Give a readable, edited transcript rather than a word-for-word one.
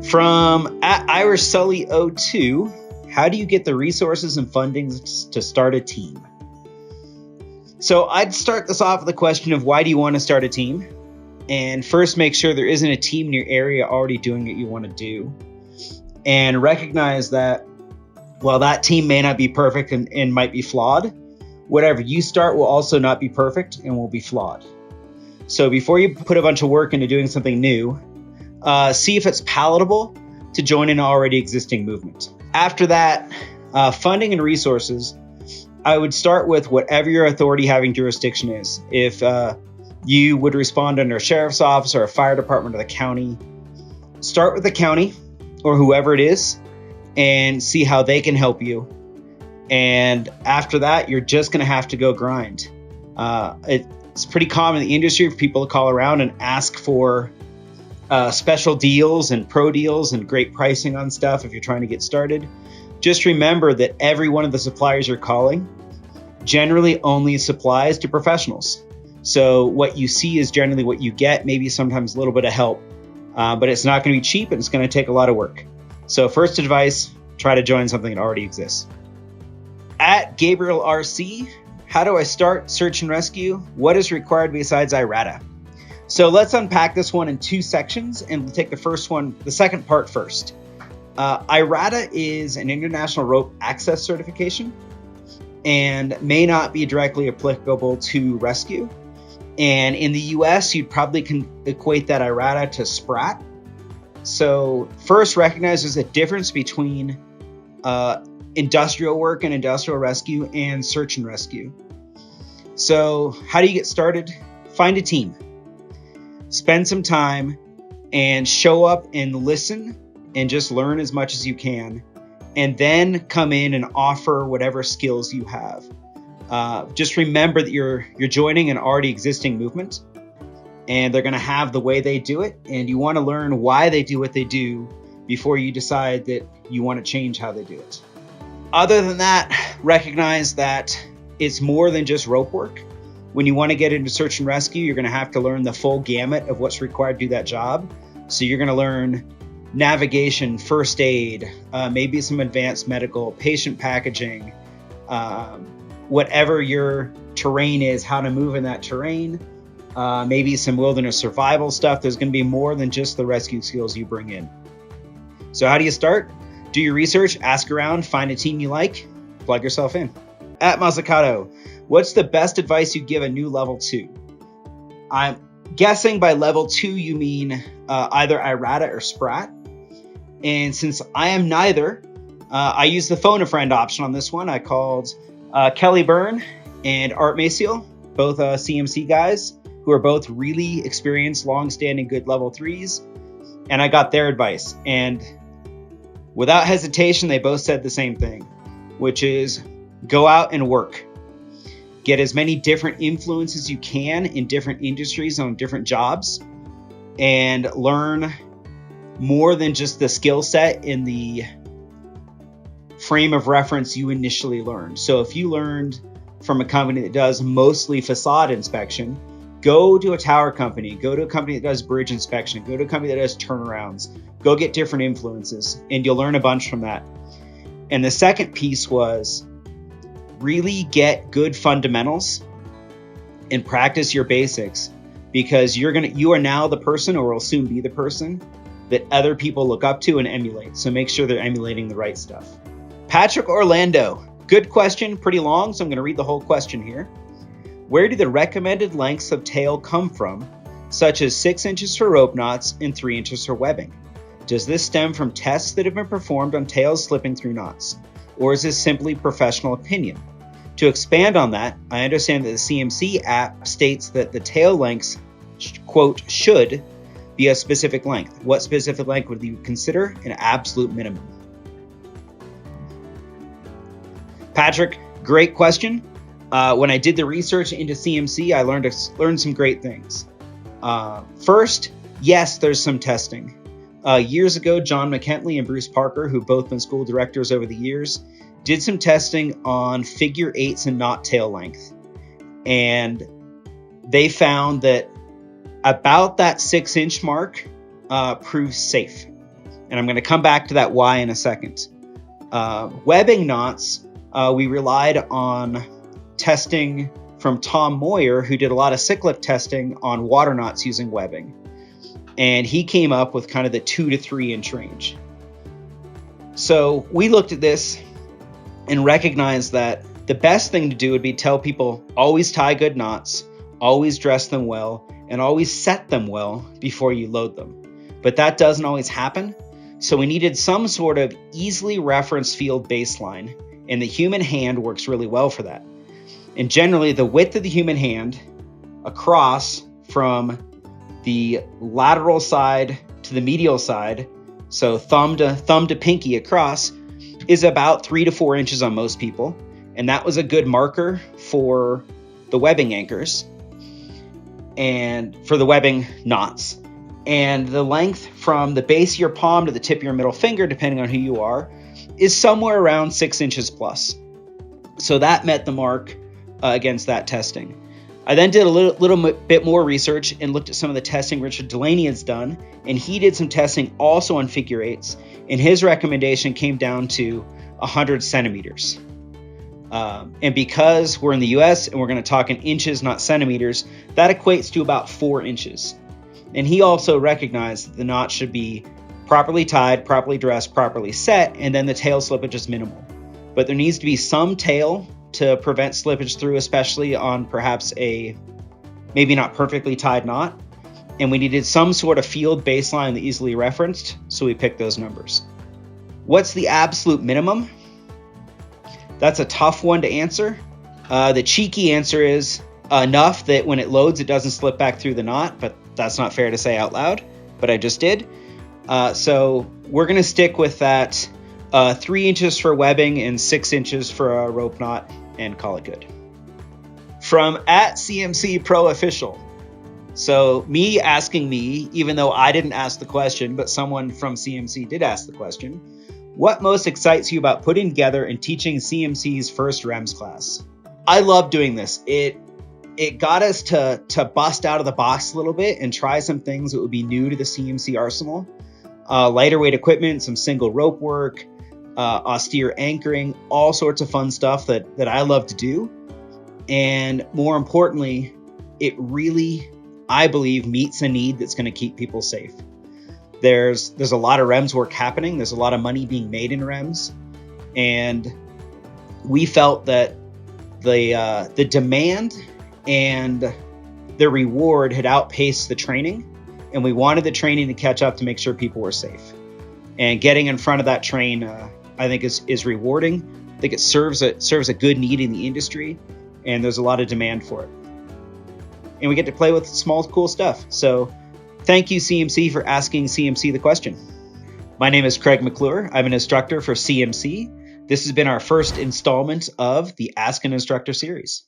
From at Irish Sully 02, how do you get the resources and funding to start a team? So I'd start this off with the question of why do you want to start a team? And first make sure there isn't a team in your area already doing what you want to do. And recognize that while that team may not be perfect and might be flawed, whatever you start will also not be perfect and will be flawed. So before you put a bunch of work into doing something new, see if it's palatable to join an already existing movement. After that, funding and resources, I would start with whatever your authority having jurisdiction is. If you would respond under a sheriff's office or a fire department or the county, start with the county or whoever it is and see how they can help you. And after that, you're just going to have to go grind. It's pretty common in the industry for people to call around and ask for special deals and pro deals and great pricing on stuff if you're trying to get started. Just remember that every one of the suppliers you're calling generally only supplies to professionals. So what you see is generally what you get, maybe sometimes a little bit of help, but it's not going to be cheap and it's going to take a lot of work. So first advice, try to join something that already exists. At gabrielarcee, how do I start search and rescue? What is required besides IRATA? So let's unpack this one in two sections and we'll take the second part first. IRATA is an international rope access certification and may not be directly applicable to rescue. And in the US, you'd probably can equate that IRATA to SPRAT. So first recognize there's a difference between industrial work and industrial rescue and search and rescue. So how do you get started? Find a team. Spend some time and show up and listen and just learn as much as you can, and then come in and offer whatever skills you have. Just remember that you're joining an already existing movement, and they're going to have the way they do it, and you want to learn why they do what they do before you decide that you want to change how they do it. Other than that, recognize that it's more than just rope work. When you want to get into search and rescue, you're going to have to learn the full gamut of what's required to do that job. So you're going to learn navigation, first aid, maybe some advanced medical, patient packaging, whatever your terrain is, how to move in that terrain, maybe some wilderness survival stuff. There's going to be more than just the rescue skills you bring in. So how do you start? Do your research, ask around, find a team you like, plug yourself in. At Mazzacato, what's the best advice you give a new level 2? I'm guessing by level 2 you mean either IRATA or SPRAT. And since I am neither, I used the phone a friend option on this one. I called Kelly Byrne and Art Maciel, both CMC guys who are both really experienced, long-standing, good level 3s. And I got their advice. And without hesitation, they both said the same thing, which is go out and work. Get as many different influences as you can in different industries on different jobs, and learn more than just the skill set in the frame of reference you initially learned. So if you learned from a company that does mostly facade inspection, go to a tower company, go to a company that does bridge inspection, go to a company that does turnarounds, go get different influences, and you'll learn a bunch from that. And the second piece was really get good fundamentals and practice your basics, because you are now the person, or will soon be the person, that other people look up to and emulate. So make sure they're emulating the right stuff. Patrick Orlando, good question, pretty long, so I'm going to read the whole question here. Where do the recommended lengths of tail come from, such as 6 inches for rope knots and 3 inches for webbing? Does this stem from tests that have been performed on tails slipping through knots, or is this simply professional opinion? To expand on that, I understand that the CMC app states that the tail lengths, quote, should be a specific length. What specific length would you consider an absolute minimum? Patrick, great question. When I did the research into CMC, I learned some great things. First, yes, there's some testing. Years ago, John McKentley and Bruce Parker, who've both been school directors over the years, did some testing on figure eights and knot tail length. And they found that about that 6-inch mark proves safe. And I'm going to come back to that why in a second. Webbing knots, we relied on testing from Tom Moyer, who did a lot of cyclic testing on water knots using webbing. And he came up with kind of the 2 to 3 inch range. So we looked at this and recognized that the best thing to do would be tell people always tie good knots, always dress them well, and always set them well before you load them. But that doesn't always happen. So we needed some sort of easily referenced field baseline, and the human hand works really well for that. And generally, the width of the human hand across from the lateral side to the medial side, so thumb to pinky across, is about 3 to 4 inches on most people. And that was a good marker for the webbing anchors and for the webbing knots. And the length from the base of your palm to the tip of your middle finger, depending on who you are, is somewhere around 6 inches plus. So that met the mark against that testing. I then did a little bit more research and looked at some of the testing Richard Delaney has done, and he did some testing also on figure eights, and his recommendation came down to 100 centimeters. And because we're in the US and we're going to talk in inches, not centimeters, that equates to about 4 inches. And he also recognized that the knot should be properly tied, properly dressed, properly set, and then the tail slippage is minimal. But there needs to be some tail to prevent slippage through, especially on perhaps a maybe not perfectly tied knot. And we needed some sort of field baseline that easily referenced, so we picked those numbers. What's the absolute minimum? That's a tough one to answer. The cheeky answer is enough that when it loads, it doesn't slip back through the knot, but that's not fair to say out loud, but I just did. So we're going to stick with that 3 inches for webbing and 6 inches for a rope knot and call it good. From @CMC Pro Official. So me asking me, even though I didn't ask the question, but someone from CMC did ask the question, what most excites you about putting together and teaching CMC's first REMS class? I love doing this. It got us to bust out of the box a little bit and try some things that would be new to the CMC arsenal. Lighter weight equipment, some single rope work, austere anchoring, all sorts of fun stuff that I love to do. And more importantly, it really, I believe, meets a need that's going to keep people safe. There's a lot of REMS work happening. There's a lot of money being made in REMS. And we felt that the demand and the reward had outpaced the training. And we wanted the training to catch up to make sure people were safe. And getting in front of that train, I think is rewarding. I think it serves a good need in the industry, and there's a lot of demand for it. And we get to play with small, cool stuff. So thank you, CMC, for asking CMC the question. My name is Craig McClure. I'm an instructor for CMC. This has been our first installment of the Ask an Instructor series.